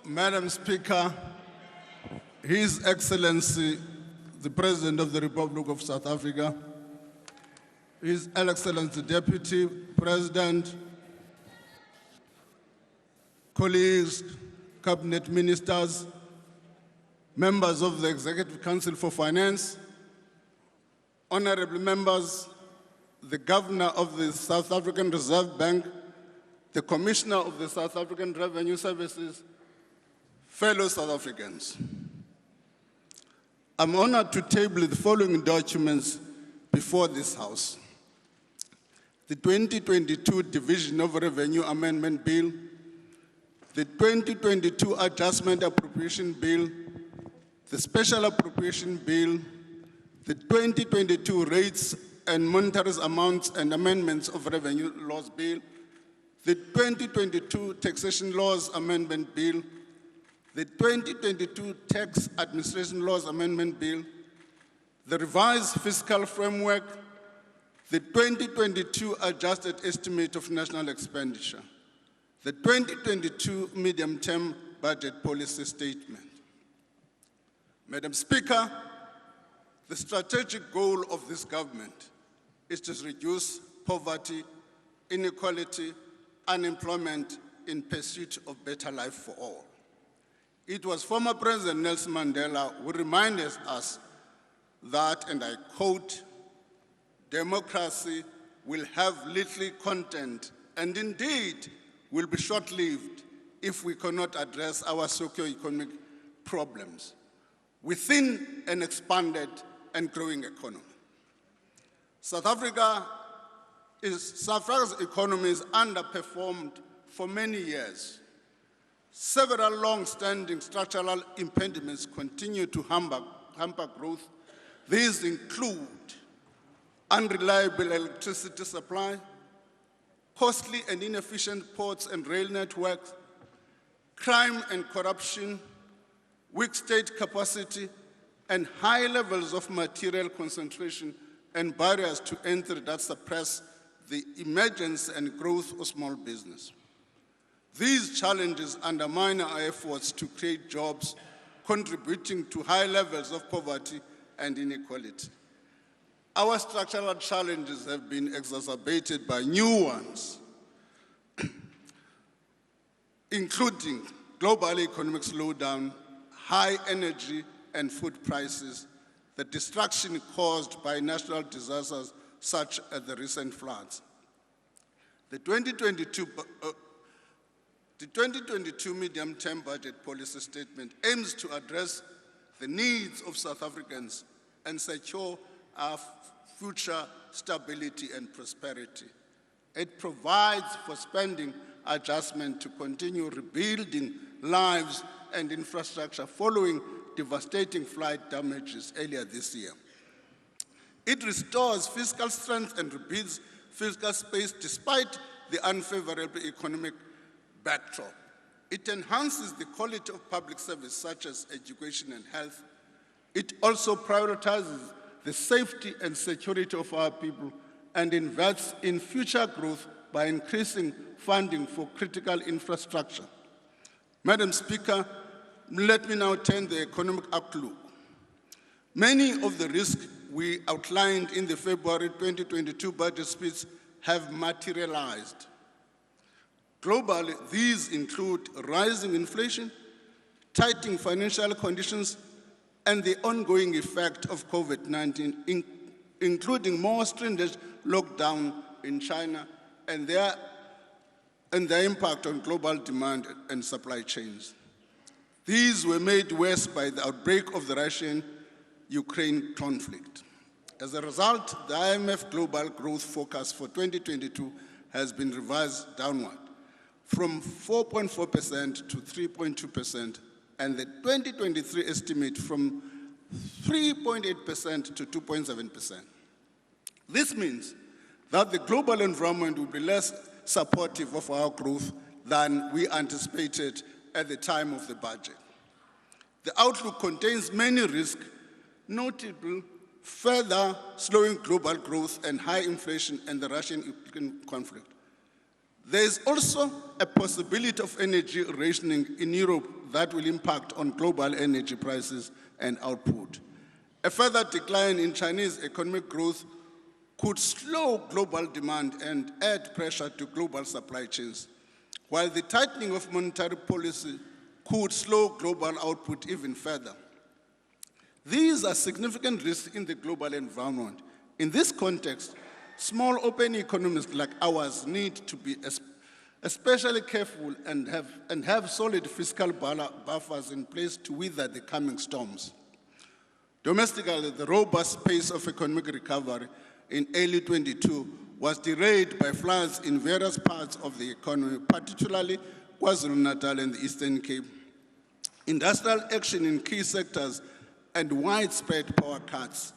Madam Speaker, His Excellency, the President of the Republic of South Africa, His Excellency Deputy President, colleagues, cabinet ministers, members of the Executive Council for Finance, honorable members, the Governor of the South African Reserve Bank, the Commissioner of the South African Revenue Services, fellow South Africans. I'm honored to table the following documents before this House. The 2022 Division of Revenue Amendment Bill, the 2022 Adjustment Appropriation Bill, the Special Appropriation Bill, the 2022 Rates and Monetary Amounts and Amendments of Revenue Laws Bill, the 2022 Taxation Laws Amendment Bill, the 2022 Tax Administration Laws Amendment Bill, the Revised Fiscal Framework, the 2022 Adjusted Estimate of National Expenditure, the 2022 Medium-Term Budget Policy Statement. Madam Speaker, the strategic goal of this government is to reduce poverty, inequality, unemployment in pursuit of better life for all. It was former President Nelson Mandela who reminded us that, and I quote, democracy will have little content and indeed will be short-lived if we cannot address our socio-economic problems within an expanded and growing economy. South Africa's economy is underperformed for many years. Several long-standing structural impediments continue to hamper growth. These include unreliable electricity supply, costly and inefficient ports and rail networks, crime and corruption, weak state capacity, and high levels of material concentration and barriers to entry that suppress the emergence and growth of small business. These challenges undermine our efforts to create jobs, contributing to high levels of poverty and inequality. Our structural challenges have been exacerbated by new ones, including global economic slowdown, high energy and food prices, the destruction caused by natural disasters such as the recent floods. The 2022 Medium-Term Budget Policy Statement aims to address the needs of South Africans and secure our future stability and prosperity. It provides for spending adjustment to continue rebuilding lives and infrastructure following devastating flood damages earlier this year. It restores fiscal strength and rebuilds fiscal space despite the unfavorable economic backdrop. It enhances the quality of public service such as education and health. It also prioritizes the safety and security of our people and invests in future growth by increasing funding for critical infrastructure. Madam Speaker, let me now turn to the economic outlook. Many of the risks we outlined in the February 2022 budget speech have materialized. Globally, these include rising inflation, tightening financial conditions, and the ongoing effect of COVID-19, including more stringent lockdown in China and their impact on global demand and supply chains. These were made worse by the outbreak of the Russian-Ukraine conflict. As a result, the IMF Global Growth Forecast for 2022 has been revised downward from 4.4% to 3.2%, and the 2023 estimate from 3.8% to 2.7%. This means that the global environment will be less supportive of our growth than we anticipated at the time of the budget. The outlook contains many risks, notable further slowing global growth and high inflation and the Russian-Ukraine conflict. There is also a possibility of energy rationing in Europe that will impact on global energy prices and output. A further decline in Chinese economic growth could slow global demand and add pressure to global supply chains, while the tightening of monetary policy could slow global output even further. These are significant risks in the global environment. In this context, small open economies like ours need to be especially careful and have solid fiscal buffers in place to weather the coming storms. Domestically, the robust pace of economic recovery in early 22 was derailed by floods in various parts of the economy, particularly KwaZulu-Natal and the Eastern Cape, industrial action in key sectors, and widespread power cuts.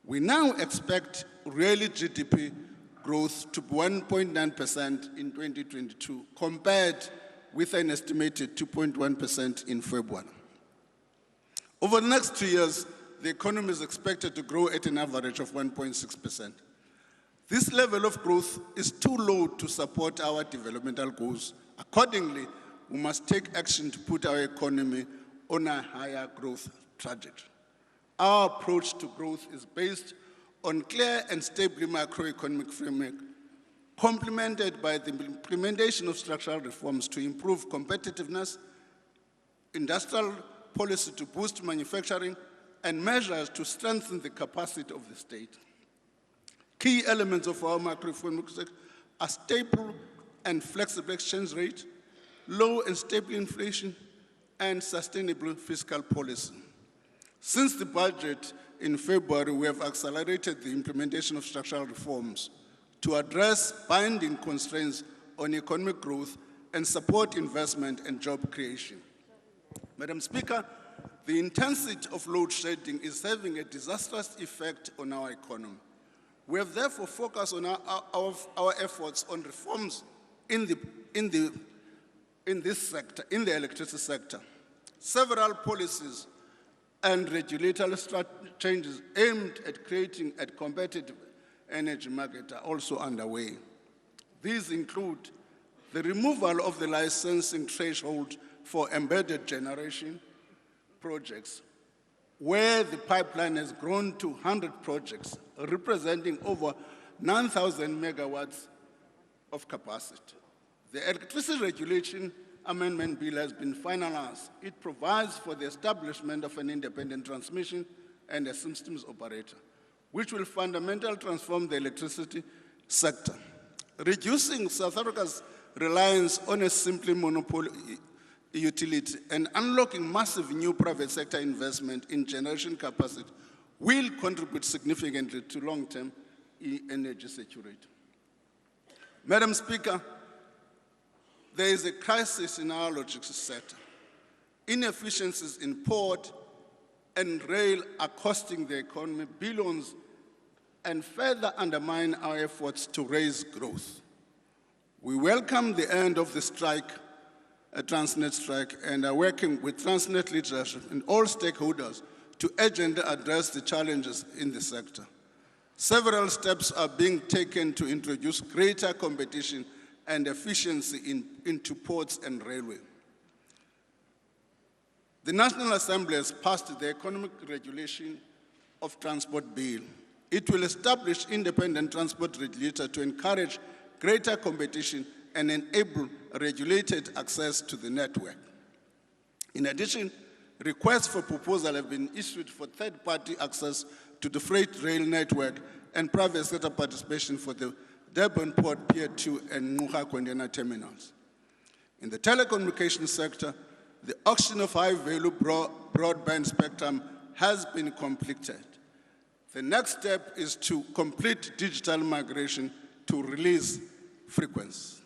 We now expect real GDP growth to be 1.9% in 2022, compared with an estimated 2.1% in February. Over the next 2 years, the economy is expected to grow at an average of 1.6%. This level of growth is too low to support our developmental goals. Accordingly, we must take action to put our economy on a higher growth trajectory. Our approach to growth is based on clear and stable macroeconomic framework, complemented by the implementation of structural reforms to improve competitiveness, industrial policy to boost manufacturing, and measures to strengthen the capacity of the state. Key elements of our macroeconomic sector are stable and flexible exchange rate, low and stable inflation, and sustainable fiscal policy. Since the budget in February, we have accelerated the implementation of structural reforms to address binding constraints on economic growth and support investment and job creation. Madam Speaker, the intensity of load shedding is having a disastrous effect on our economy. We have therefore focused on our efforts on reforms in this sector, in the electricity sector. Several policies and regulatory changes aimed at creating a competitive energy market are also underway. These include the removal of the licensing threshold for embedded generation projects, where the pipeline has grown to 100 projects, representing over 9,000 megawatts of capacity. The Electricity Regulation Amendment Bill has been finalized. It provides for the establishment of an independent transmission and a systems operator, which will fundamentally transform the electricity sector, reducing South Africa's reliance on a simply monopoly utility and unlocking massive new private sector investment in generation capacity will contribute significantly to long-term energy security. Madam Speaker, there is a crisis in our logistics sector. Inefficiencies in port and rail are costing the economy billions and further undermine our efforts to raise growth. We welcome the end of the strike, a Transnet strike, and are working with Transnet leadership and all stakeholders to urgently address the challenges in the sector. Several steps are being taken to introduce greater competition and efficiency into ports and railway. The National Assembly has passed the Economic Regulation of Transport Bill. It will establish independent transport regulator to encourage greater competition and enable regulated access to the network. In addition, requests for proposal have been issued for third-party access to the freight rail network and private sector participation for the Durban Port Pier 2 and Ngquha container terminals. In the telecommunications sector, the auction of high-value broadband spectrum has been completed. The next step is to complete digital migration to release frequency.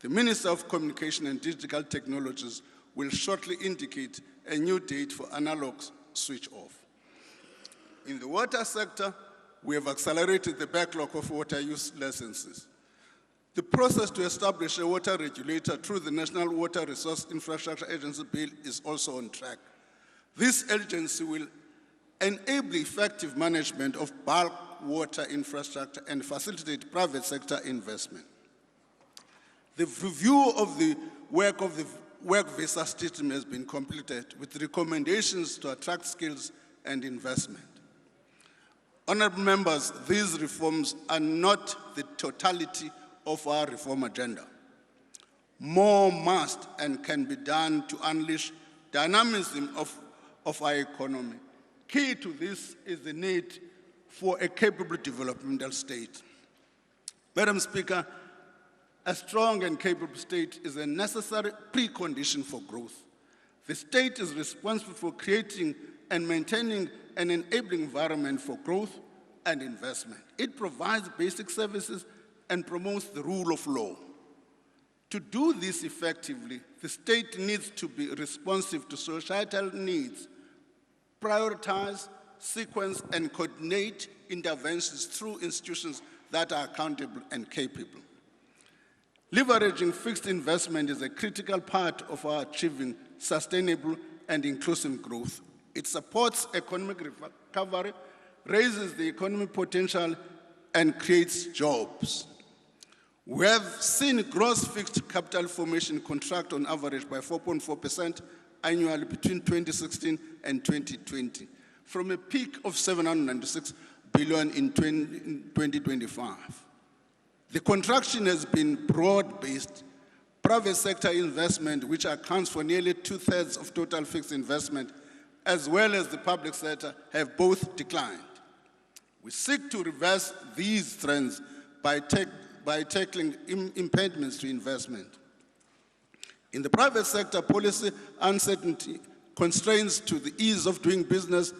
The Minister of Communication and Digital Technologies will shortly indicate a new date for analog switch off. In the water sector, we have accelerated the backlog of water use licenses. The process to establish a water regulator through the National Water Resource Infrastructure Agency Bill is also on track. This agency will enable effective management of bulk water infrastructure and facilitate private sector investment. The review of the work of the work visa system has been completed with recommendations to attract skills and investment. Honorable members, these reforms are not the totality of our reform agenda. More must and can be done to unleash dynamism of our economy. Key to this is the need for a capable developmental state. Madam Speaker, a strong and capable state is a necessary precondition for growth. The state is responsible for creating and maintaining an enabling environment for growth and investment. It provides basic services and promotes the rule of law. To do this effectively, the state needs to be responsive to societal needs, prioritize, sequence, and coordinate interventions through institutions that are accountable and capable. Leveraging fixed investment is a critical part of our achieving sustainable and inclusive growth. It supports economic recovery, raises the economic potential, and creates jobs. We have seen gross fixed capital formation contract on average by 4.4% annually between 2016 and 2020, from a peak of 796 billion in 2025. The contraction has been broad-based. Private sector investment, which accounts for nearly 2/3 of total fixed investment, as well as the public sector, have both declined. We seek to reverse these trends by tackling impediments to investment. In the private sector, policy uncertainty, constraints to the ease of doing business,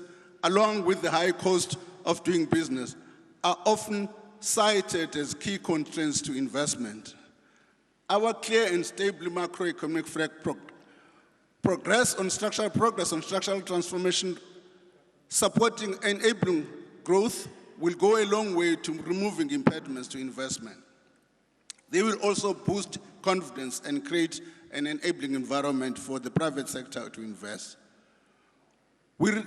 along with the high cost of doing business, are often cited as key constraints to investment. Our clear and stable macroeconomic progress on structural transformation, supporting enabling growth, will go a long way to removing impediments to investment. They will also boost confidence and create an enabling environment for the private sector to invest. With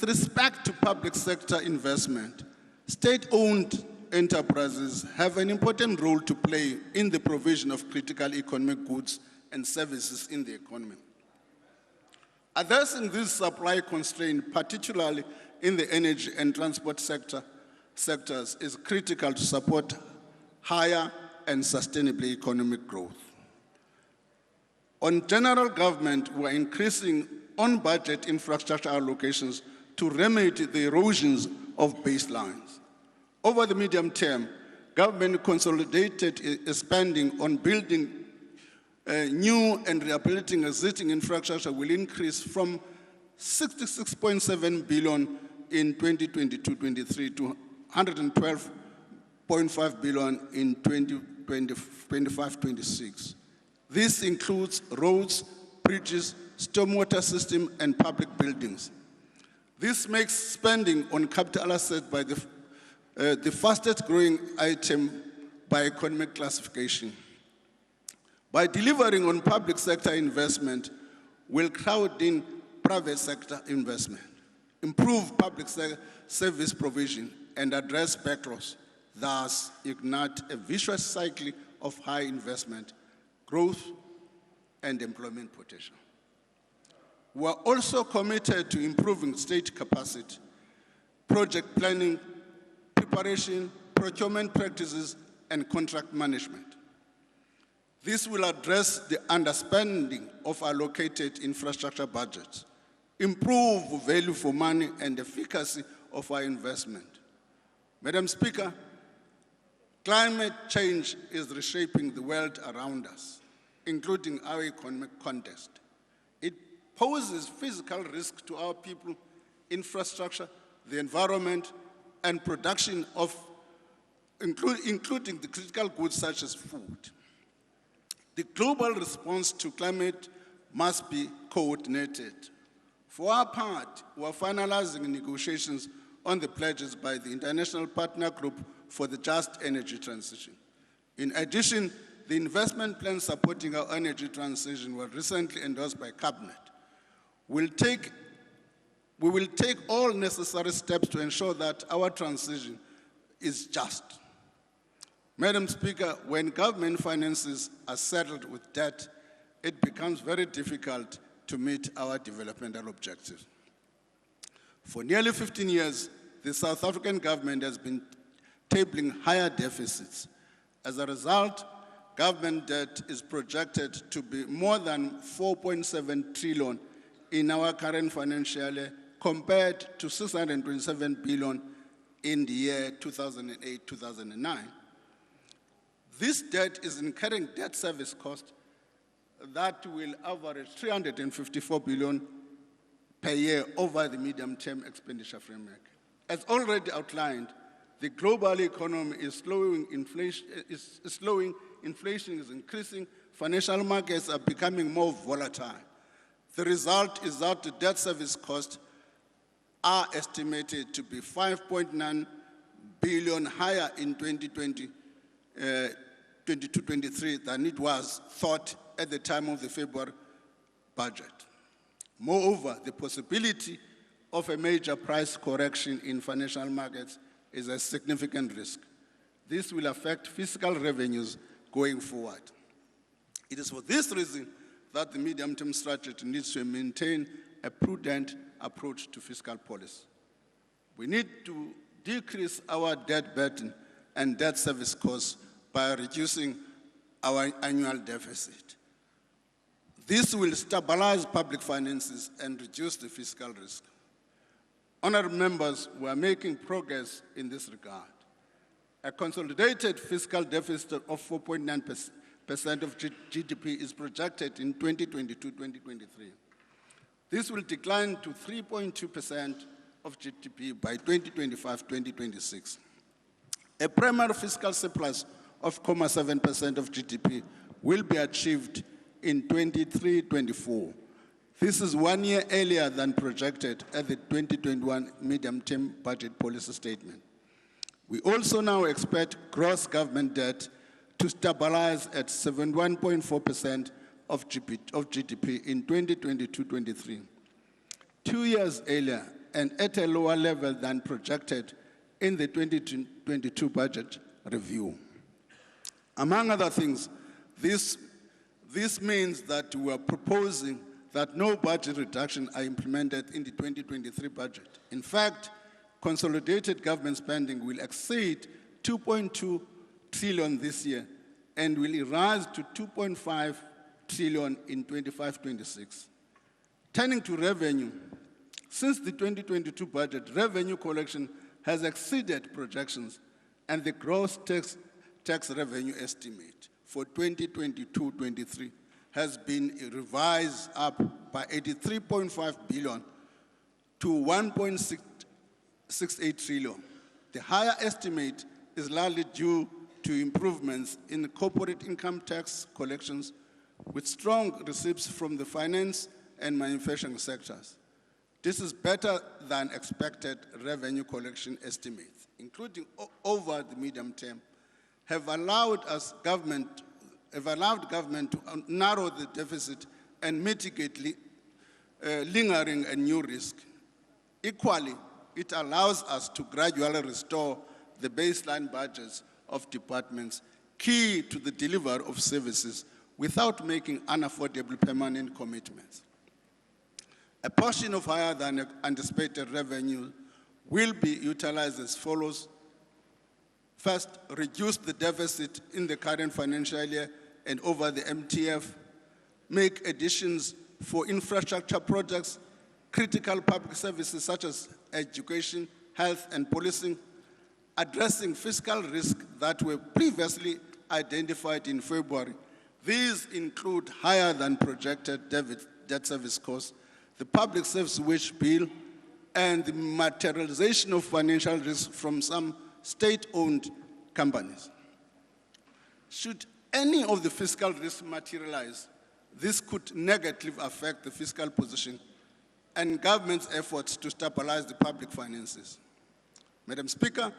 respect to public sector investment, state-owned enterprises have an important role to play in the provision of critical economic goods and services in the economy. Addressing this supply constraint, particularly in the energy and transport sectors, is critical to support higher and sustainable economic growth. On general government, we are increasing on-budget infrastructure allocations to remedy the erosions of baselines. Over the medium term, government consolidated spending on building new and rehabilitating existing infrastructure will increase from 66.7 billion in 2022-23 to 112.5 billion in 2025-26. This includes roads, bridges, stormwater system, and public buildings. This makes spending on capital assets by the fastest growing item by economic classification. By delivering on public sector investment, we'll crowd in private sector investment, improve public service provision, and address backlogs, thus ignite a vicious cycle of high investment, growth, and employment potential. We are also committed to improving state capacity, project planning, preparation, procurement practices, and contract management. This will address the underspending of allocated infrastructure budgets, improve value for money and efficacy of our investment. Madam Speaker, climate change is reshaping the world around us, including our economic context. It poses physical risk to our people, infrastructure, the environment, and production of, including the critical goods such as food. The global response to climate must be coordinated. For our part, we are finalizing negotiations on the pledges by the International Partner Group for the Just Energy Transition. In addition, the investment plan supporting our energy transition was recently endorsed by Cabinet. We will take all necessary steps to ensure that our transition is just. Madam Speaker, when government finances are settled with debt, it becomes very difficult to meet our developmental objectives. For nearly 15 years, the South African government has been tabling higher deficits. As a result, government debt is projected to be more than 4.7 trillion in our current financial year, compared to 627 billion in the year 2008-2009. This debt is incurring debt service cost that will average 354 billion per year over the medium-term expenditure framework. As already outlined, the global economy is slowing, inflation is increasing, financial markets are becoming more volatile. The result is that the debt service costs are estimated to be 5.9 billion higher in 22-23 than it was thought at the time of the February budget. Moreover, the possibility of a major price correction in financial markets is a significant risk. This will affect fiscal revenues going forward. It is for this reason that the medium-term strategy needs to maintain a prudent approach to fiscal policy. We need to decrease our debt burden and debt service costs by reducing our annual deficit. This will stabilize public finances and reduce the fiscal risk. Honourable members, we are making progress in this regard. A consolidated fiscal deficit of 4.9% of GDP is projected in 2022-2023. This will decline to 3.2% of GDP by 2025-2026. A primary fiscal surplus of 0.7% of GDP will be achieved in 23-24. This is 1 year earlier than projected at the 2021 medium-term budget policy statement. We also now expect gross government debt to stabilize at 71.4% of GDP in 2022-23, 2 years earlier and at a lower level than projected in the 2022 budget review. Among other things, this means that we are proposing that no budget reduction are implemented in the 2023 budget. In fact, consolidated government spending will exceed 2.2 trillion this year and will rise to 2.5 trillion in 25-26. Turning to revenue, since the 2022 budget, revenue collection has exceeded projections, and the gross tax revenue estimate for 2022-23 has been revised up by 83.5 billion to 1.68 trillion. The higher estimate is largely due to improvements in corporate income tax collections with strong receipts from the finance and manufacturing sectors. This is better than expected revenue collection estimates, including over the medium term, have allowed government to narrow the deficit and mitigate lingering and new risk. Equally, it allows us to gradually restore the baseline budgets of departments key to the delivery of services without making unaffordable permanent commitments. A portion of higher than anticipated revenue will be utilized as follows. First, reduce the deficit in the current financial year and over the MTF, make additions for infrastructure projects, critical public services such as education, health, and policing, addressing fiscal risks that were previously identified in February. These include higher than projected debt service costs, the public service wage bill, and the materialization of financial risk from some state-owned companies. Should any of the fiscal risks materialize, this could negatively affect the fiscal position and government's efforts to stabilize the public finances. Madam Speaker,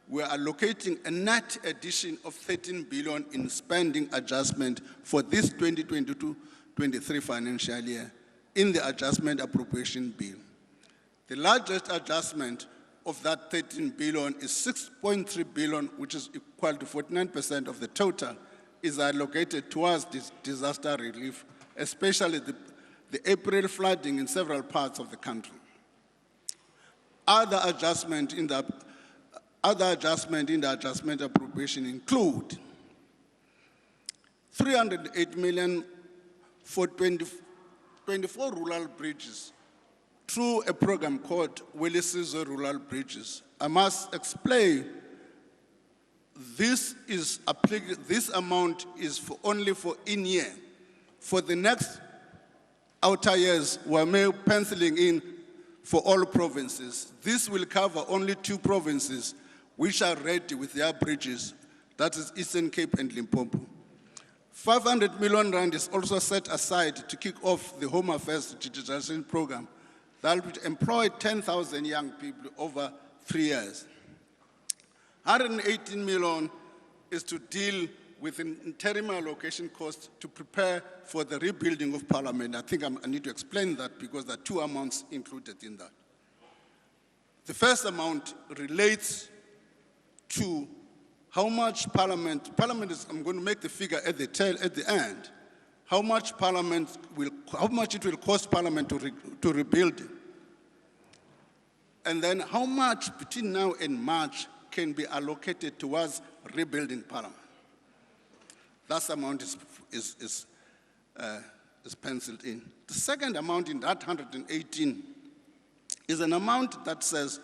we are allocating a net addition of 13 billion in spending adjustment for this 2022-23 financial year in the adjustment appropriation bill. The largest adjustment of that 13 billion is 6.3 billion, which is equal to 49% of the total, is allocated towards this disaster relief especially the April flooding in several parts of the country. Other adjustment in the adjustment appropriation include 308 million for 24 rural bridges through a program called Willisizo Rural Bridges. I must explain, this amount is only for in-year. For the next outer years, we're penciling in for all provinces. This will cover only 2 provinces which are ready with their bridges, that is Eastern Cape and Limpopo. 500 million rand is also set aside to kick off the Home Affairs digitization program that will employ 10,000 young people over 3 years. 118 million is to deal with an interim allocation cost to prepare for the rebuilding of Parliament. I think I need to explain that because there are 2 amounts included in that. The first amount relates to how much Parliament is, I'm going to make the figure at the end, how much it will cost Parliament to rebuild it. And then how much between now and March can be allocated towards rebuilding Parliament. That amount is penciled in. The second amount in that 118 is an amount that says,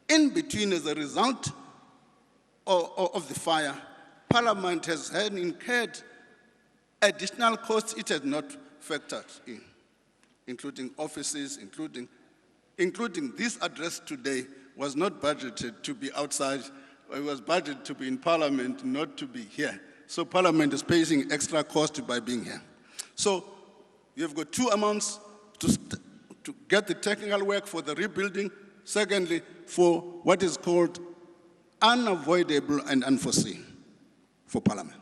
in between as a result of the fire, Parliament has had incurred additional costs it had not factored in, including offices, including this address today was not budgeted to be outside. It was budgeted to be in Parliament, not to be here. So Parliament is paying extra cost by being here. So you've got 2 amounts to get the technical work for the rebuilding. Secondly, for what is called unavoidable and unforeseen for Parliament.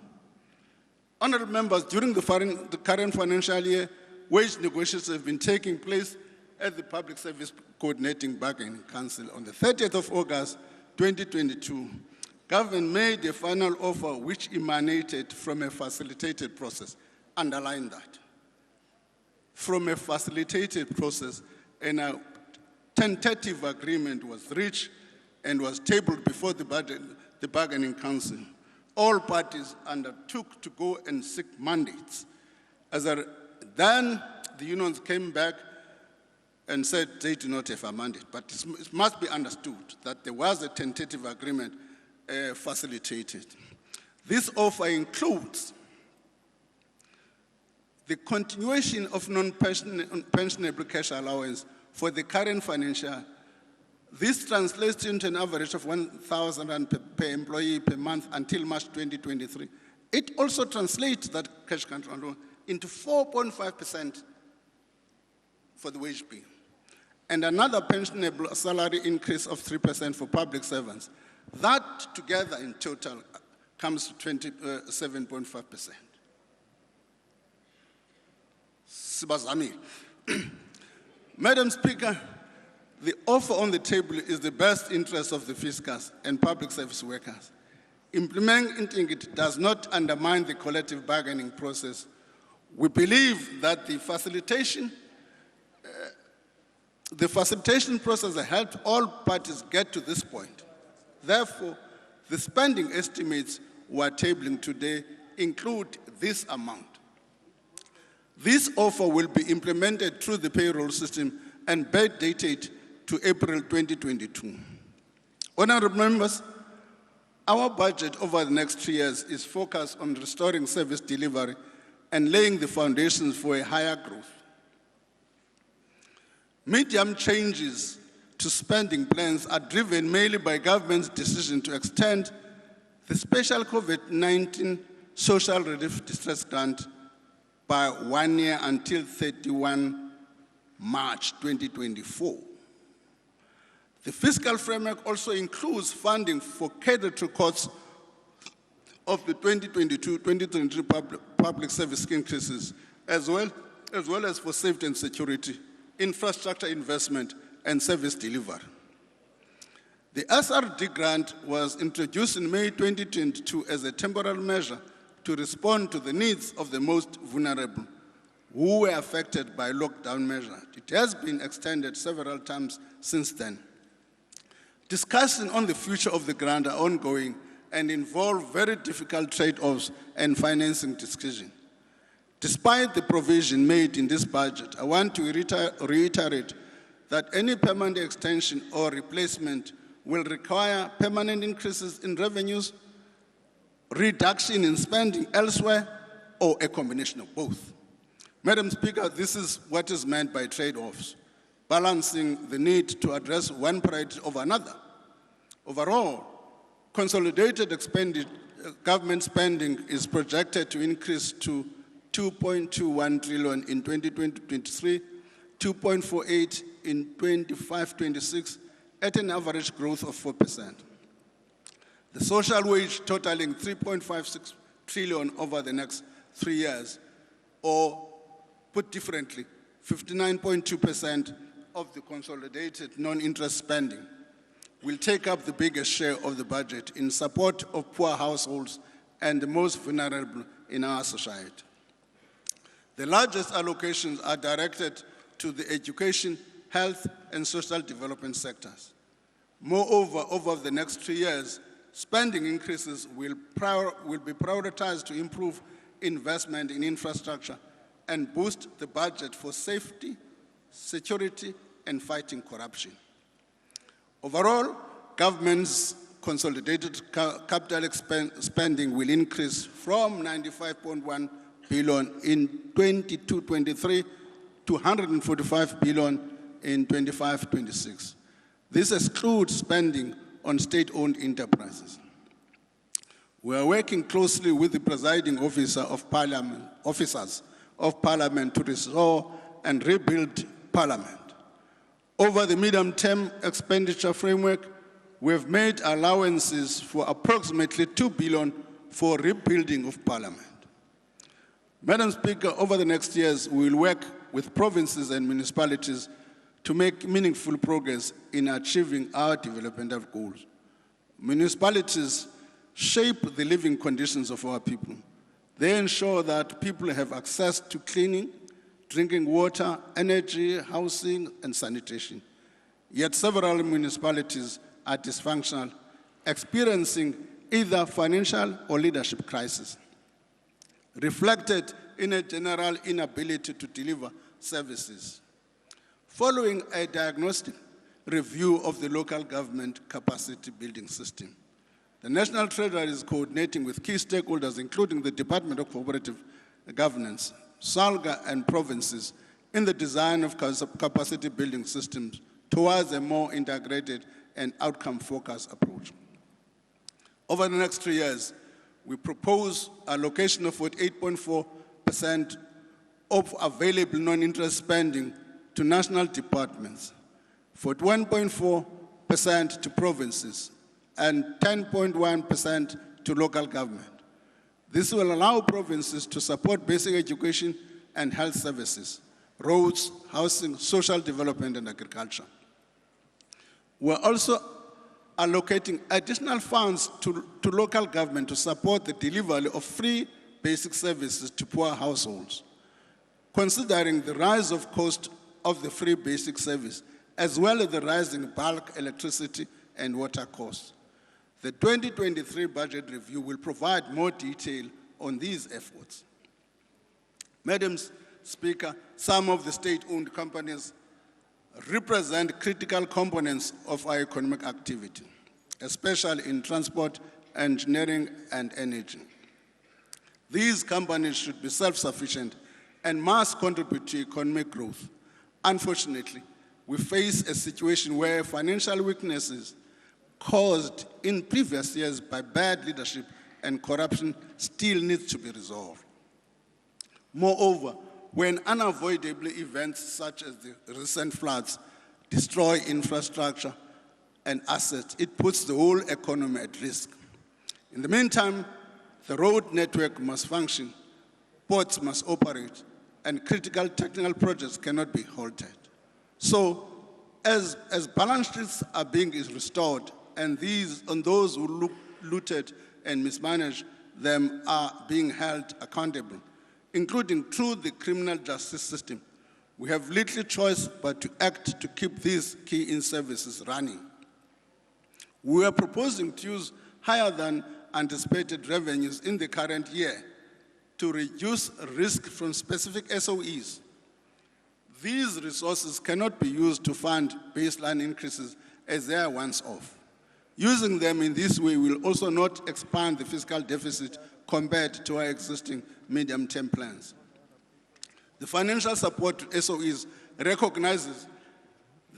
Honourable members, during the current financial year, wage negotiations have been taking place at the Public Service Coordinating Bargaining Council. On the 30th of August, 2022, government made a final offer which emanated from a facilitated process. Underline that. From a facilitated process, and a tentative agreement was reached and was tabled before the Bargaining Council. All parties undertook to go and seek mandates. Then the unions came back and said they do not have a mandate. But it must be understood that there was a tentative agreement facilitated. This offer includes the continuation of non-pensionable cash allowance for the current financial. This translates into an average of 1,000 rand per employee per month until March 2023. It also translates that cash control into 4.5% for the wage bill, and another pensionable salary increase of 3% for public servants. That together in total comes to 27.5%. Sibazamile. Madam Speaker, the offer on the table is the best interest of the fiscals and public service workers. Implementing it does not undermine the collective bargaining process. We believe that the facilitation process has helped all parties get to this point. Therefore, the spending estimates we are tabling today include this amount. This offer will be implemented through the payroll system and backdated to April 2022. Honourable members, our budget over the next 3 years is focused on restoring service delivery and laying the foundations for a higher growth. Medium changes to spending plans are driven mainly by government's decision to extend the special COVID-19 social relief distress grant by 1 year until 31 March 2024. The fiscal framework also includes funding for cadetry costs of the 2022-2023 public service increases, as well as for safety and security, infrastructure investment, and service delivery. The SRD grant was introduced in May 2022 as a temporary measure to respond to the needs of the most vulnerable. who were affected by lockdown measures. It has been extended several times since then. Discussions on the future of the grant are ongoing and involve very difficult trade-offs and financing decisions. Despite the provision made in this budget, I want to reiterate that any permanent extension or replacement will require permanent increases in revenues, reduction in spending elsewhere, or a combination of both. Madam Speaker, this is what is meant by trade-offs, balancing the need to address one priority over another. Overall, consolidated government spending is projected to increase to 2.21 trillion in 2020-23, 2.48 in 25-26, at an average growth of 4%. The social wage totaling 3.56 trillion over the next 3 years, or put differently, 59.2% of the consolidated non-interest spending, will take up the biggest share of the budget in support of poor households and the most vulnerable in our society. The largest allocations are directed to the education, health, and social development sectors. Moreover, over the next 3 years, spending increases will be prioritized to improve investment in infrastructure and boost the budget for safety, security, and fighting corruption. Overall, government's consolidated capital spending will increase from 95.1 billion in 22-23 to 145 billion in 25-26. This excludes spending on state-owned enterprises. We are working closely with the presiding officers of Parliament to restore and rebuild Parliament. Over the medium-term expenditure framework, we have made allowances for approximately 2 billion for rebuilding of Parliament. Madam Speaker, over the next years, we will work with provinces and municipalities to make meaningful progress in achieving our developmental goals. Municipalities shape the living conditions of our people. They ensure that people have access to cleaning, drinking water, energy, housing, and sanitation. Yet several municipalities are dysfunctional, experiencing either financial or leadership crisis, reflected in a general inability to deliver services. Following a diagnostic review of the local government capacity building system, the National Treasury is coordinating with key stakeholders, including the Department of Cooperative Governance, SALGA, and provinces in the design of capacity building systems towards a more integrated and outcome-focused approach. Over the next 3 years, we propose allocation of 48.4% of available non-interest spending to national departments, 41.4% to provinces, and 10.1% to local government. This will allow provinces to support basic education and health services, roads, housing, social development, and agriculture. We're also allocating additional funds to local government to support the delivery of free basic services to poor households. Considering the rise of cost of the free basic service, as well as the rising bulk electricity and water costs, the 2023 budget review will provide more detail on these efforts. Madam Speaker, some of the state-owned companies represent critical components of our economic activity, especially in transport, engineering, and energy. These companies should be self-sufficient and must contribute to economic growth. Unfortunately, we face a situation where financial weaknesses caused in previous years by bad leadership and corruption still needs to be resolved. Moreover, when unavoidable events such as the recent floods destroy infrastructure and assets, it puts the whole economy at risk. In the meantime, the road network must function, ports must operate, and critical technical projects cannot be halted. So, as balance sheets are being restored, and those who looted and mismanaged them are being held accountable, including through the criminal justice system. We have little choice but to act to keep these key in-services running. We are proposing to use higher than anticipated revenues in the current year to reduce risk from specific SOEs. These resources cannot be used to fund baseline increases as they are once off. Using them in this way will also not expand the fiscal deficit compared to our existing medium-term plans. The financial support to SOEs recognizes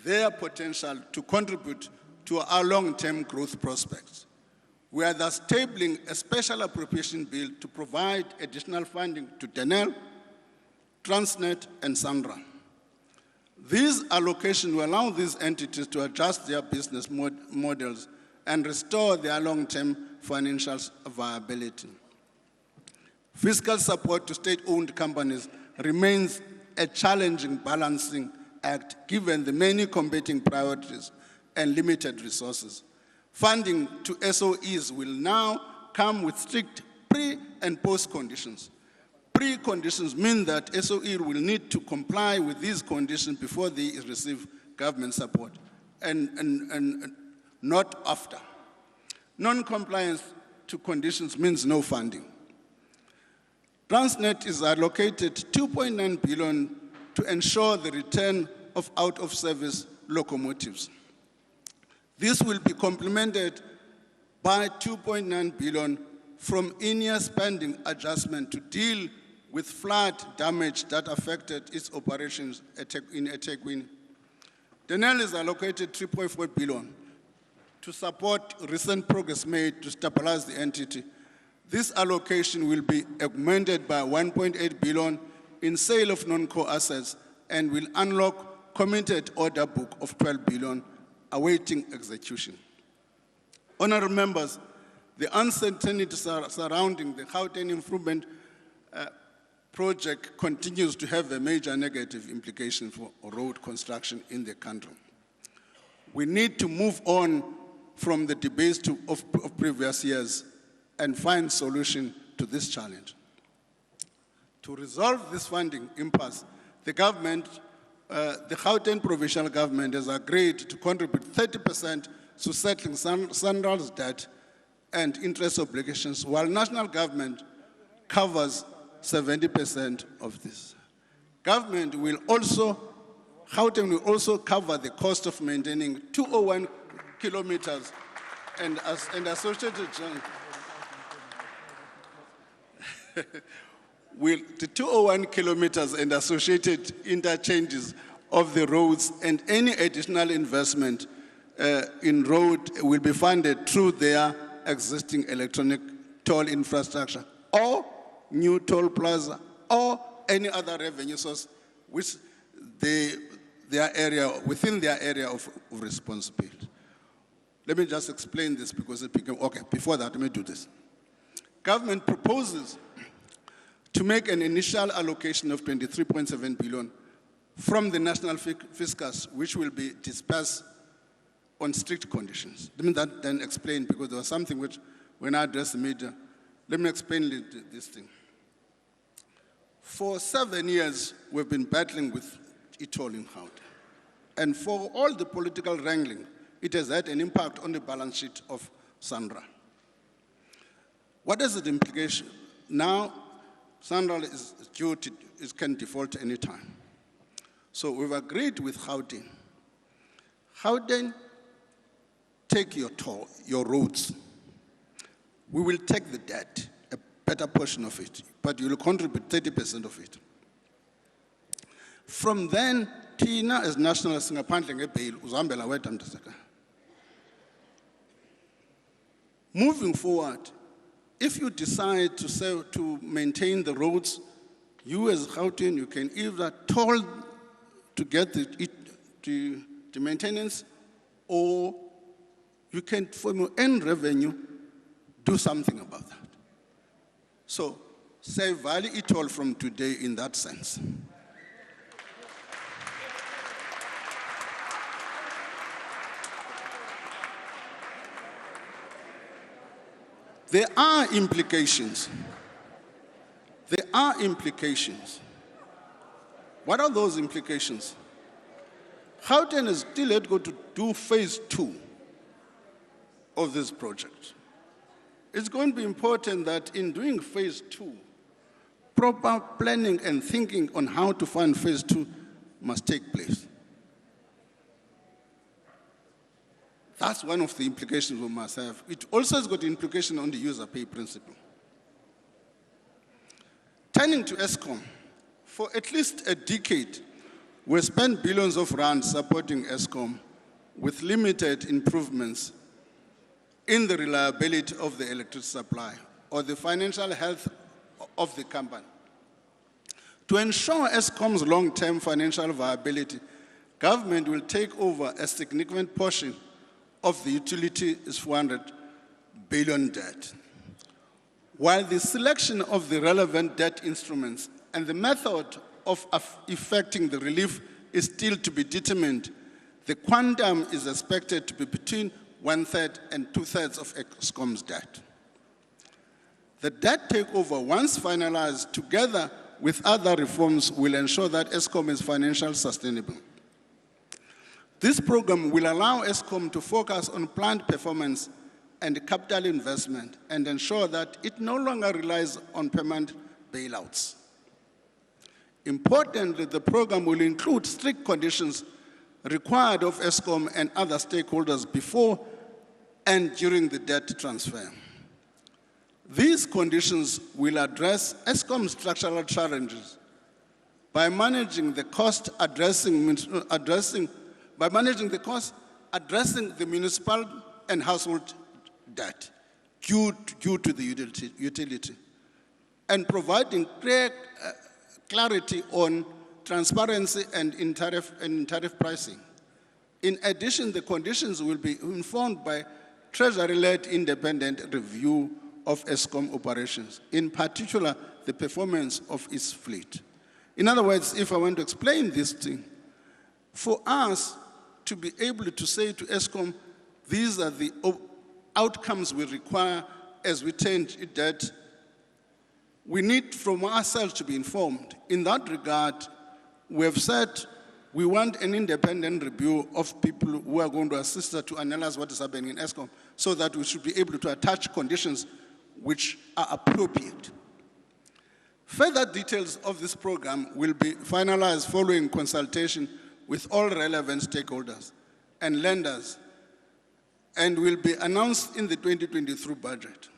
their potential to contribute to our long-term growth prospects. We are thus tabling a special appropriation bill to provide additional funding to Denel, Transnet, and Sandra. These allocations will allow these entities to adjust their business models and restore their long-term financial viability. Fiscal support to state-owned companies remains a challenging balancing act given the many competing priorities and limited resources. Funding to SOEs will now come with strict pre- and post-conditions. Pre-conditions mean that SOE will need to comply with these conditions before they receive government support, and not after. Non-compliance to conditions means no funding. Transnet is allocated 2.9 billion to ensure the return of out-of-service locomotives. This will be complemented by 2.9 billion from in-year spending adjustment to deal with flood damage that affected its operations in eThekwini. Denel is allocated 3.4 billion to support recent progress made to stabilize the entity. This allocation will be augmented by 1.8 billion in sale of non-core assets and will unlock committed order book of 12 billion awaiting execution. Honourable members, the uncertainty surrounding the Gauteng improvement project continues to have a major negative implication for road construction in the country. We need to move on from the debates of previous years and find solution to this challenge. To resolve this funding impasse, the Gauteng provincial government has agreed to contribute 30% to settling Sanral's debt and interest obligations, while national government covers 70% of this. Gauteng will also cover the cost of maintaining 201 kilometers and associated the 201 kilometers and associated interchanges of the roads, and any additional investment in road will be funded through their existing electronic toll infrastructure or new toll plaza or any other revenue source which within their area of responsibility. Let me just explain this because it became, okay, before that, let me do this. Government proposes to make an initial allocation of 23.7 billion from the national fiscus, which will be dispersed on strict conditions. Let me then explain, because there was something which, when I addressed the media, let me explain this thing. For 7 years, we've been battling with e-toll in Gauteng. And for all the political wrangling, it has had an impact on the balance sheet of Sandra. What is the implication? Now, Sandra is due to, can default any time. So we've agreed with Gauteng. Gauteng, take your toll, your roads. We will take the debt, a better portion of it, but you will contribute 30% of it. From then, Tina as national singaphandle ngebail uzihambela wedwa mntaseka. Moving forward, if you decide to maintain the roads, you as Gauteng, you can either toll to get the maintenance, or you can, from your own revenue, do something about that. So, say value it all from today in that sense. There are implications. There are implications. What are those implications? Gauteng is still yet going to do phase 2 of this project. It's going to be important that in doing phase 2, proper planning and thinking on how to fund phase 2 must take place. That's one of the implications we must have. It also has got implication on the user pay principle. Turning to Eskom, for at least a decade, we spent billions of rands supporting Eskom with limited improvements in the reliability of the electricity supply or the financial health of the company. To ensure Eskom's long-term financial viability, government will take over a significant portion of the utility's 400 billion debt. While the selection of the relevant debt instruments and the method of effecting the relief is still to be determined, the quantum is expected to be between 1/3 and 2/3 of Eskom's debt. The debt takeover, once finalized together with other reforms, will ensure that Eskom is financially sustainable. This program will allow Eskom to focus on plant performance and capital investment and ensure that it no longer relies on permanent bailouts. Importantly, the program will include strict conditions required of Eskom and other stakeholders before and during the debt transfer. These conditions will address Eskom's structural challenges by managing the cost addressing the municipal and household debt due to the utility, and providing clear clarity on transparency and in tariff pricing. In addition, the conditions will be informed by Treasury-led independent review of Eskom operations, in particular the performance of its fleet. In other words, if I want to explain this thing, for us to be able to say to Eskom, these are the outcomes we require as we change debt, we need from ourselves to be informed. In that regard, we have said we want an independent review of people who are going to assist us to analyze what is happening in Eskom, so that we should be able to attach conditions which are appropriate. Further details of this program will be finalized following consultation with all relevant stakeholders and lenders, and will be announced in the 2023 budget.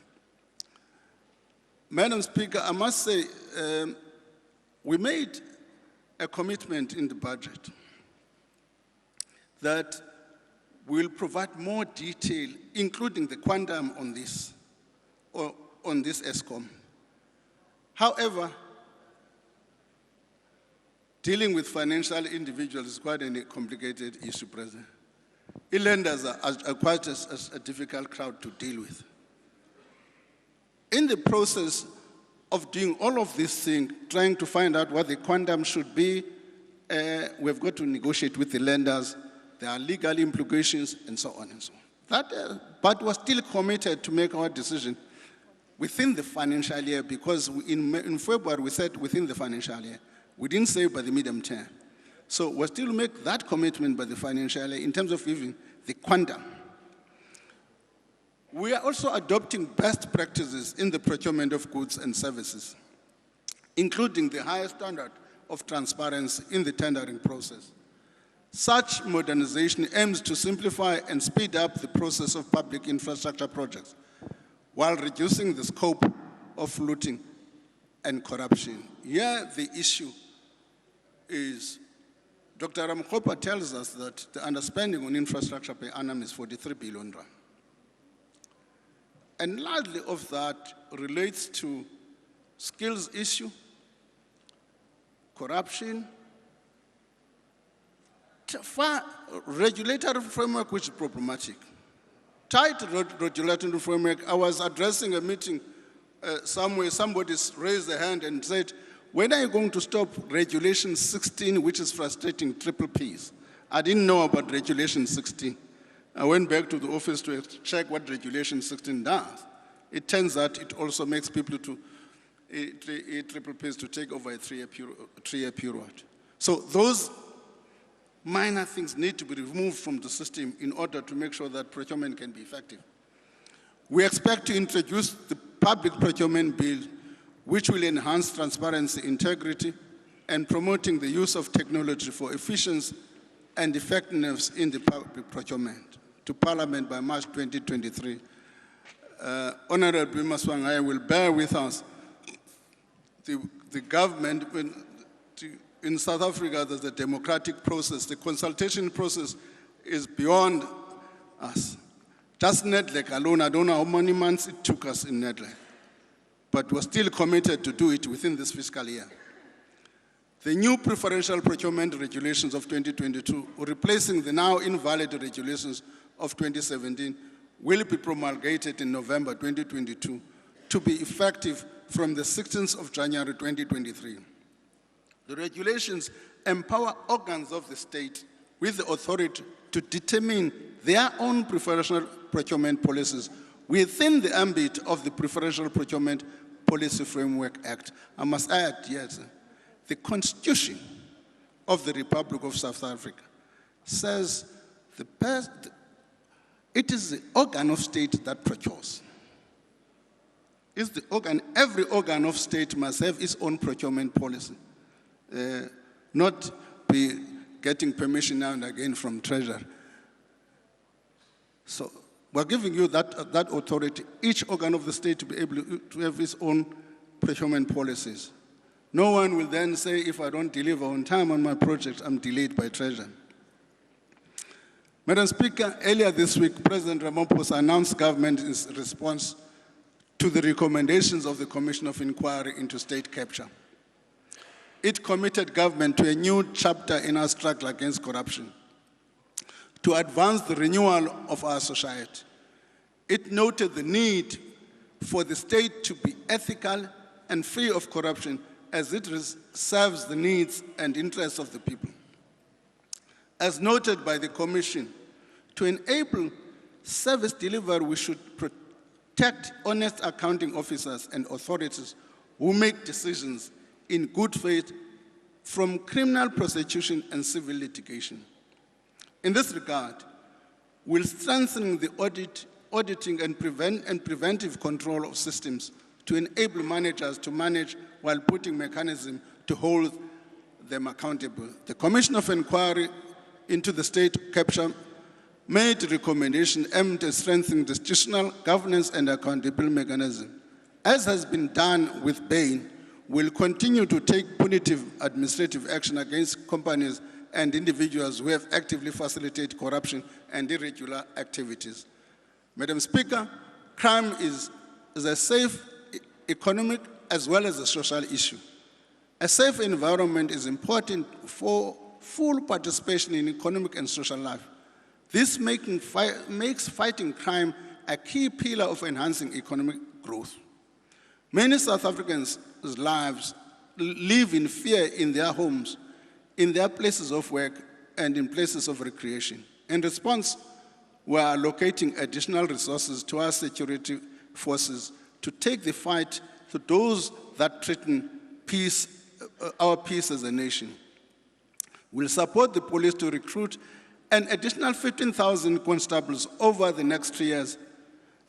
Madam Speaker, I must say, we made a commitment in the budget that we'll provide more detail, including the quantum on this, or on this Eskom. However, dealing with financial individuals is quite a complicated issue, President. Lenders are quite a difficult crowd to deal with. In the process of doing all of these things, trying to find out what the quantum should be, we've got to negotiate with the lenders. There are legal implications, and so on and so on. But we're still committed to make our decision within the financial year, because in February we said within the financial year. We didn't say by the medium term. So we'll still make that commitment by the financial year in terms of even the quantum. We are also adopting best practices in the procurement of goods and services, including the highest standard of transparency in the tendering process. Such modernization aims to simplify and speed up the process of public infrastructure projects while reducing the scope of looting and corruption. Here, the issue is, Dr. Ramkopa tells us that the underspending on infrastructure per annum is 43 billion rand. And largely of that relates to skills issue, corruption, regulatory framework which is problematic. Tight regulatory framework. I was addressing a meeting somewhere, somebody raised their hand and said, when are you going to stop Regulation 16, which is frustrating triple Ps? I didn't know about Regulation 16. I went back to the office to check what Regulation 16 does. It turns out it also makes people to triple Ps to take over a three-year period. So those minor things need to be removed from the system in order to make sure that procurement can be effective. We expect to introduce the public procurement bill, which will enhance transparency, integrity, and promoting the use of technology for efficiency and effectiveness in the public procurement to Parliament by March 2023. Honorable Maswangai will bear with us. The government, in South Africa, there's a democratic process. The consultation process is beyond us. Just NEDLEC alone, I don't know how many months it took us in NEDLEC, but we're still committed to do it within this fiscal year. The new preferential procurement regulations of 2022, replacing the now invalid regulations of 2017, will be promulgated in November 2022 to be effective from the 16th of January 2023. The regulations empower organs of the state with the authority to determine their own preferential procurement policies within the ambit of the Preferential Procurement Policy Framework Act. I must add, yes, the Constitution of the Republic of South Africa says it is the organ of state that procures. It's the organ, every organ of state must have its own procurement policy, not be getting permission now and again from Treasury. So we're giving you that authority, each organ of the state to be able to have its own procurement policies. No one will then say, if I don't deliver on time on my project, I'm delayed by Treasury. Madam Speaker, earlier this week, President Ramaphosa announced government's response to the recommendations of the Commission of Inquiry into State Capture. It committed government to a new chapter in our struggle against corruption, to advance the renewal of our society. It noted the need for the state to be ethical and free of corruption as it serves the needs and interests of the people. As noted by the Commission, to enable service delivery, we should protect honest accounting officers and authorities who make decisions in good faith from criminal prosecution and civil litigation. In this regard, we'll strengthen the auditing and preventive control of systems to enable managers to manage while putting mechanisms to hold them accountable. The Commission of Inquiry into the State Capture made recommendations aimed at strengthening the institutional governance and accountability mechanism. As has been done with Bain, we'll continue to take punitive administrative action against companies and individuals who have actively facilitated corruption and irregular activities. Madam Speaker, crime is a safe economic as well as a social issue. A safe environment is important for full participation in economic and social life. This makes fighting crime a key pillar of enhancing economic growth. Many South Africans' lives live in fear in their homes, in their places of work, and in places of recreation. In response, we are allocating additional resources to our security forces to take the fight to those that threaten our peace as a nation. We'll support the police to recruit an additional 15,000 constables over the next 3 years.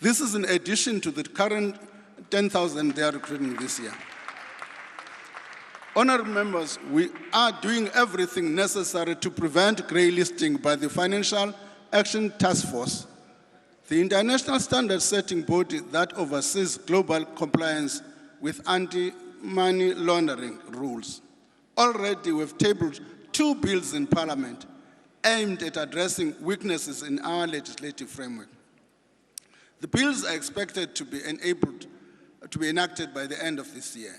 This is in addition to the current 10,000 they are recruiting this year. Honourable members, we are doing everything necessary to prevent grey listing by the Financial Action Task Force, the international standard-setting body that oversees global compliance with anti-money laundering rules. Already we've tabled 2 bills in Parliament aimed at addressing weaknesses in our legislative framework. The bills are expected to be enacted by the end of this year.